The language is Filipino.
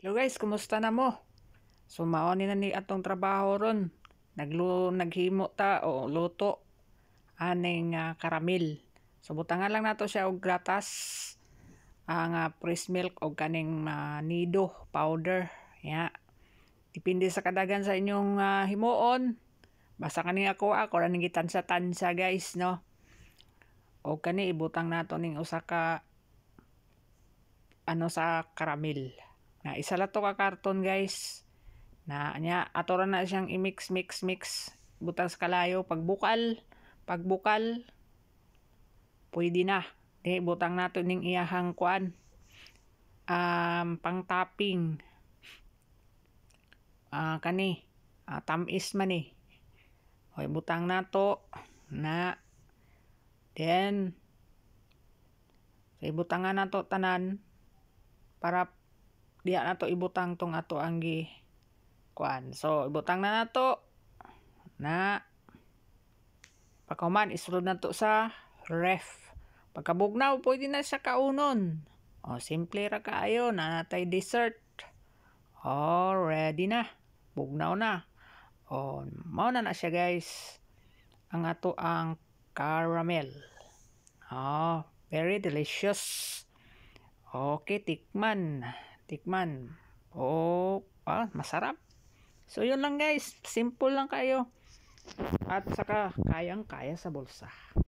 Hello guys, kumusta na mo? Sumao ni na ni atong trabaho ron. Naghimo ta o luto aning karamil. So butangan lang nato siya og gatas, ang fresh milk og kaning nido powder. Ya. Depende sa kadagan sa inyong himuon. Basta kani ako ra ning gitansa-tansa guys, no. O kani ibutang nato ning usa ka sa karamil. Na isa lang to ka karton guys. Na nya ato ra na siyang i-mix butang sa kalayo pagbukal pwede na. Di butang nato ning iyahang kuan pang topping kani tamis man ni. Hoy butang nato na then ibutangan nato tanan para diha nato ibutang tong ato ang kuan. So ibutang na nato na pagkahuman isulod nato sa ref. Pagkabugnaw pwede na siya kaunon. O simple ra kaayo na natay dessert. O ready na. Bugnaw na. O mao na siya guys. Ang ato ang caramel. Oh, very delicious. Okay, tikman. Oh, masarap. So yun lang guys, simple lang kayo. At saka kayang-kaya sa bulsa.